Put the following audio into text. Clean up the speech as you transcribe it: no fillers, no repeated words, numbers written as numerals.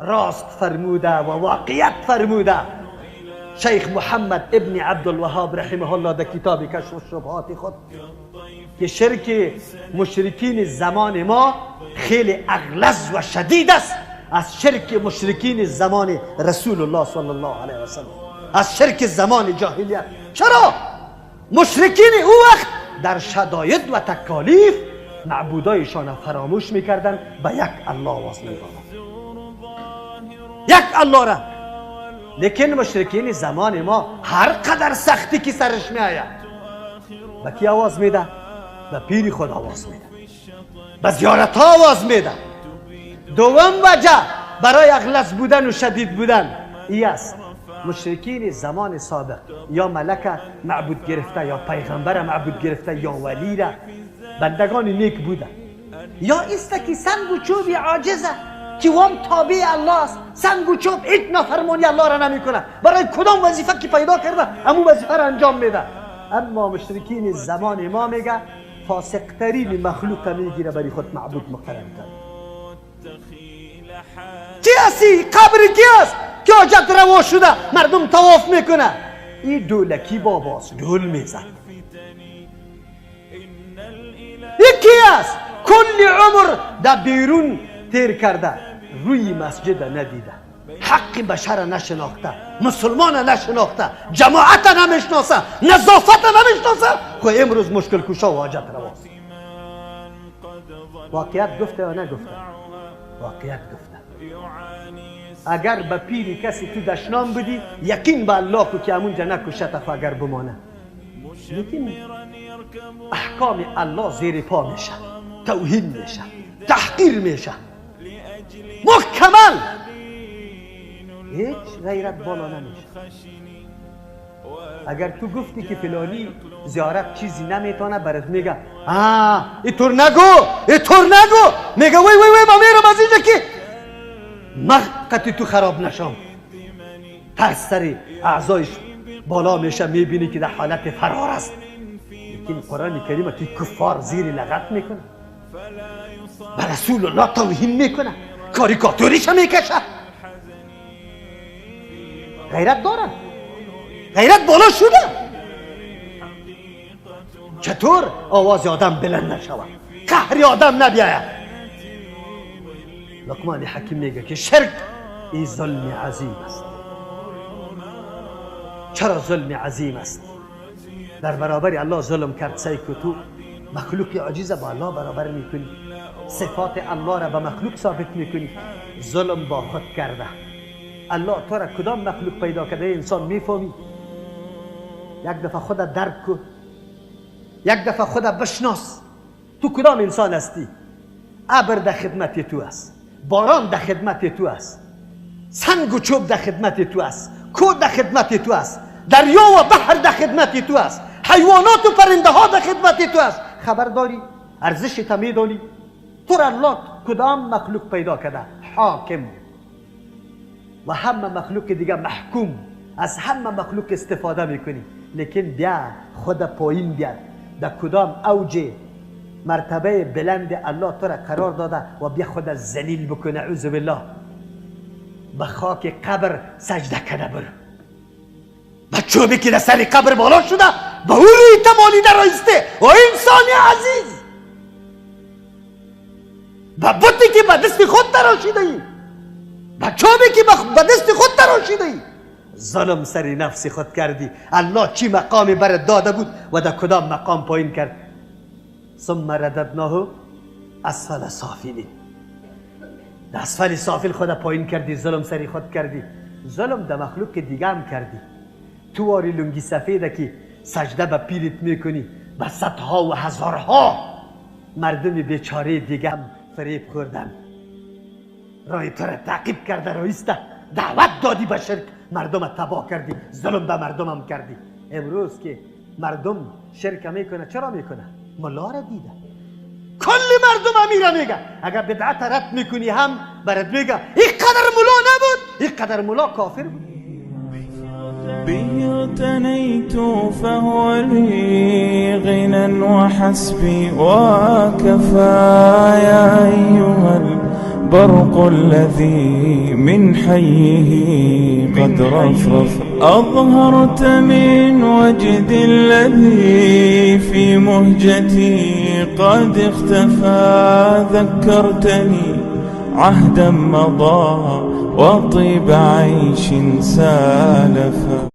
راست فرموده و واقعیت فرموده. شیخ محمد ابن عبدالوهاب رحمه الله در کتاب کشف الشبهات خود که شرک مشرکین زمان ما خیلی اغلظ و شدید است از شرک مشرکین زمان رسول الله صلی الله علیه و سلم، از شرک زمان جاهلیت. چرا؟ مشرکین او وقت در شدائد و تکالیف معبودایشان فراموش میکردن، به یک الله واس میدادن، یک الله را. لیکن مشرکین زمان ما هر قدر سختی که سرش میآید به کی آواز میده؟ به پیر خود آواز میده، به زیارت ها آواز میده. دوم وجه برای اغلظ بودن و شدید بودن ای است، مشرکین زمان سابق یا ملک معبود گرفته یا پیغمبر معبود گرفته یا ولی را بندگان نیک بودن، یا است که سنگ و چوب عاجزه که وام تابع الله است. سنگ و چوب هیچ نافرمانی الله را نمیکنه، برای کدام وظیفه که پیدا کرده همون وظیفه را انجام میده. اما مشرکین زمان ما میگه فاسق ترین مخلوق میگیره برای خود معبود مقرر کرد. کی هستی؟ قبر کی است که حاجت روا شده مردم طواف میکنه؟ این دولکی باباست، دول میزن. یکی است کل عمر در بیرون تیر کرده، روی مسجد ندیده، حق بشر نشناخته، مسلمان نشناخته، جماعت نمیشناسه، نظافت نمیشناسه، خو امروز مشکل کشا و حاجت رواست. واقعیت گفته یا نگفته؟ واقعیت گفته. اگر به پیر کسی تو دشنام بودی یقین به الله که همونجا نکشت اگر بمانه. لیکن احکام الله زیر پا میشه، توهین میشه، تحقیر میشه، محکمل، هیچ غیرت بالا نمیشه. اگر تو گفتی که فلانی زیارت چیزی نمیتونه برات میگه اینطور نگو، اینطور نگو، میگه وی وی وی ما میرم از اینجا که مقتی تو خراب نشم. ترس سر اعضایش بالا میشه، میبینی که در حالت فرار است. لیکن قرآن کریم که کفار زیر لغت میکنه، به رسول الله توهین میکنه، کاریکاتوریش میکشه. غیرت داره، غیرت بالا شده. چطور آواز آدم بلند نشود، قهر آدم نبیاید؟ لقمان حکیم میگه که شرک این ظلم عظیم است. چرا ظلم عظیم است؟ در برابر الله ظلم کرد سعی که تو مخلوق عاجز با الله برابر میکنی، صفات الله را به مخلوق ثابت میکنی. ظلم با خود کرده. الله تو را کدام مخلوق پیدا کرده انسان میفهمی؟ یک دفعه خودت درک کن، یک دفعه خودت بشناس. تو کدام انسان هستی؟ ابر در خدمت تو است، باران در خدمت تو است، سنگ و چوب در خدمت تو است، کوه در خدمت تو است، دریا و بحر در خدمت تو است، حیوانات و پرنده ها در خدمت تو است. خبر داری؟ ارزش تا میدانی؟ تو را الله کدام مخلوق پیدا کرده؟ حاکم. و همه مخلوق دیگه محکوم. از همه مخلوق استفاده میکنی، لیکن بیا خود پایین بیاد. در کدام اوج مرتبه بلند الله تو را قرار داده و بیا خود ذلیل بکنه. اعوذ بالله. به خاک قبر سجده کنه برو. به چوبی که در سر قبر بالا شده به او روی تمالی در رایسته. و انسان عزیز، به بطی که به دست خود تراشیده ای، به چوبی که به دست خود تراشیده ای، ظلم سر نفس خود کردی. الله چی مقامی برات داده بود و در کدام مقام پایین کرد؟ ثم رددناه اسفل سافلین. در اسفل سافل خود پایین کردی، ظلم سری خود کردی. ظلم در مخلوق دیگه هم کردی. تو واری لنگی سفیده که سجده به پیرت میکنی، به صدها و هزارها مردم بیچاره دیگه هم فریب خوردن، رای تو را تعقیب کرده، رایسته دعوت دادی به شرک، مردم تباه کردی، ظلم به مردم هم کردی. امروز که مردم شرک میکنه، چرا میکنه؟ ملا را دیده. کل مردم امیره میگه اگر بدعت رد میکنی هم برات میگه این قدر ملا نبود، این قدر ملا کافر بود. به اغتنيت فهو لي غنى وحسبي وكفى يا أيها البرق الذي من حيه قد رفرف. أظهرت من وجد الذي في مهجتي قد اختفى. ذكرتني عهدا مضى وطيب عيش سالفا.